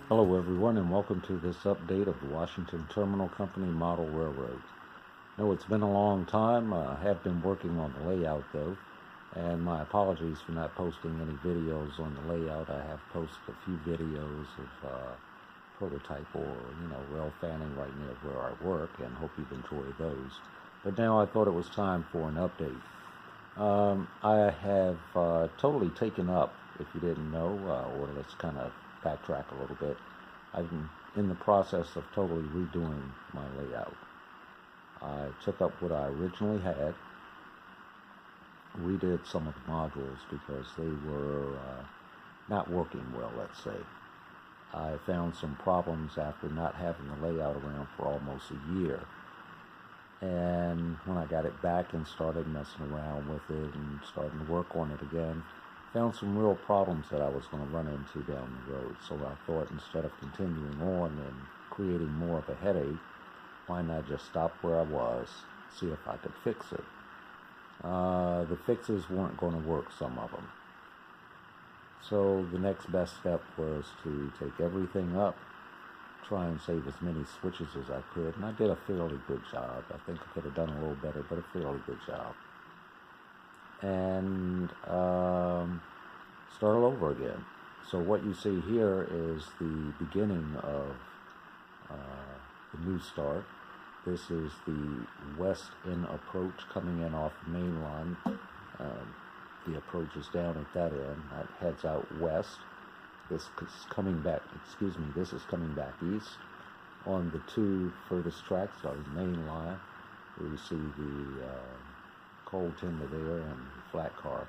Hello everyone and welcome to this update of the Washington Terminal Company Model Railroad. No, it's been a long time. I have been working on the layout though, and my apologies for not posting any videos on the layout. I have posted a few videos of prototype or, rail fanning right near where I work, and hope you've enjoyed those. But now I thought it was time for an update. I have totally taken up, if you didn't know, or let's kind of backtrack a little bit. I'm in the process of totally redoing my layout. I took up what I originally had, redid some of the modules because they were not working well, let's say. I found some problems after not having the layout around for almost a year. And when I got it back and started messing around with it and starting to work on it again, found some real problems that I was going to run into down the road. So I thought, instead of continuing on and creating more of a headache, why not just stop where I was, see if I could fix it. The fixes weren't going to work, some of them. So the next best step was to take everything up, try and save as many switches as I could, and I did a fairly good job. I think I could have done a little better, but a fairly good job. And start all over again. So what you see here is the beginning of the new start. This is the west end approach coming in off the main line. The approach is down at that end. That heads out west. This is coming back, this is coming back east. On the two furthest tracks are the main line, where you see the coal timber there and the flat car.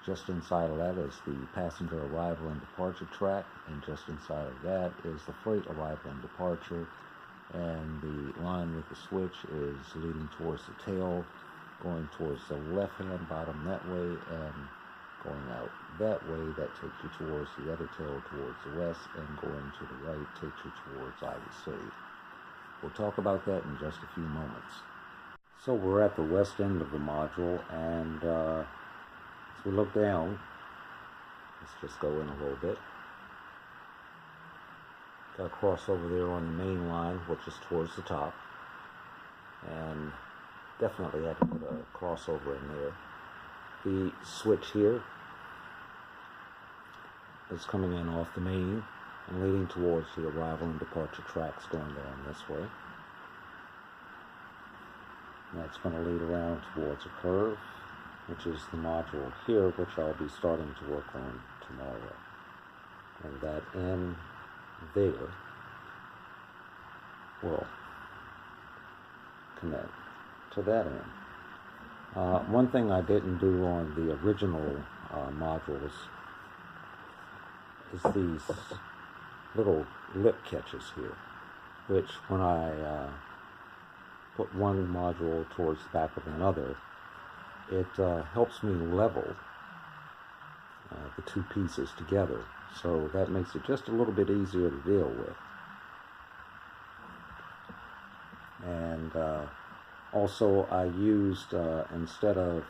Just inside of that is the passenger arrival and departure track, and just inside of that is the freight arrival and departure. And the line with the switch is leading towards the tail, going towards the left-hand bottom that way, and going out that way. That takes you towards the other tail towards the west, and going to the right takes you towards Ivy City. We'll talk about that in just a few moments. So we're at the west end of the module, and as we look down, let's just go in a little bit. Got a crossover there on the main line, which is towards the top, and definitely had to put a crossover in there. The switch here is coming in off the main and leading towards the arrival and departure tracks going down this way. That's going to lead around towards a curve, which is the module here, which I'll be starting to work on tomorrow. And that end there will connect to that end. One thing I didn't do on the original modules is these little lip catches here, which when I put one module towards the back of another, it helps me level the two pieces together. So that makes it just a little bit easier to deal with. And also I used, instead of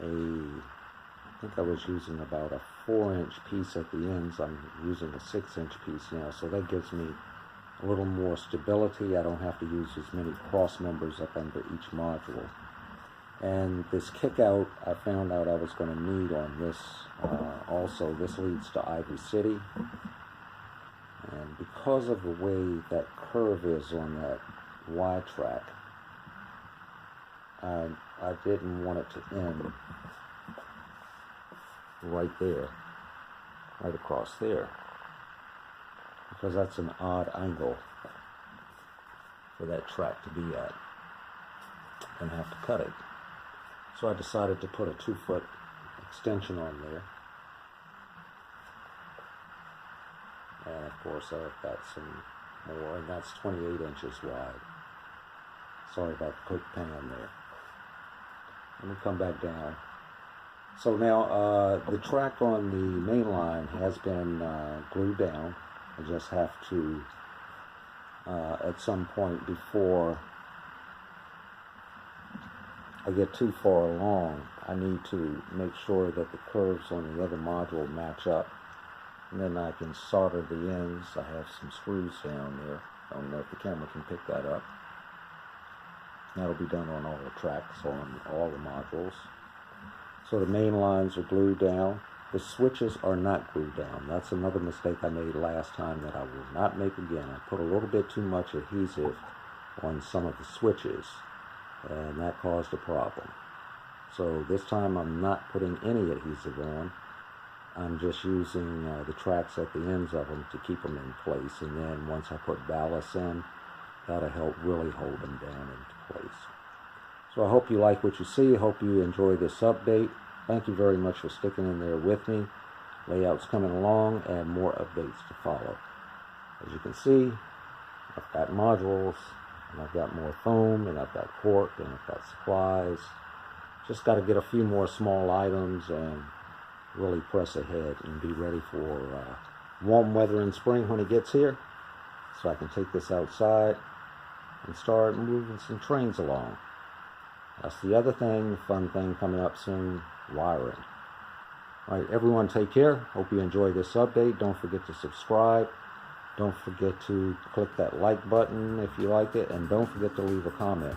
I think I was using about a 4-inch piece at the ends, I'm using a 6-inch piece now. So that gives me a little more stability. I don't have to use as many cross members up under each module. And this kick out, I found out I was going to need on this also. This leads to Ivy City. And because of the way that curve is on that Y track, I didn't want it to end right there, right across there, because that's an odd angle for that track to be at, and have to cut it. So I decided to put a 2-foot extension on there. And of course I've got some more, and that's 28 inches wide. Sorry about the quick pan there. Let me come back down. So now the track on the main line has been glued down. I just have to, at some point before I get too far along, I need to make sure that the curves on the other module match up And then I can solder the ends. I have some screws down there. I don't know if the camera can pick that up. That'll be done on all the tracks on all the modules. So the main lines are glued down. The switches are not glued down. That's another mistake I made last time that I will not make again. I put a little bit too much adhesive on some of the switches, and that caused a problem. So this time I'm not putting any adhesive on. I'm just using the tracks at the ends of them to keep them in place, and then once I put ballast in, that'll help really hold them down into place. So I hope you like what you see. I hope you enjoy this update. Thank you very much for sticking in there with me. Layout's coming along and more updates to follow. As you can see, I've got modules, and I've got more foam, and I've got cork, and I've got supplies. Just got to get a few more small items and really press ahead and be ready for warm weather in spring when it gets here, so I can take this outside and start moving some trains along. That's the other thing, the fun thing coming up soon, wiring. All right, everyone, take care. Hope you enjoy this update. Don't forget to subscribe. Don't forget to click that like button if you like it, and don't forget to leave a comment.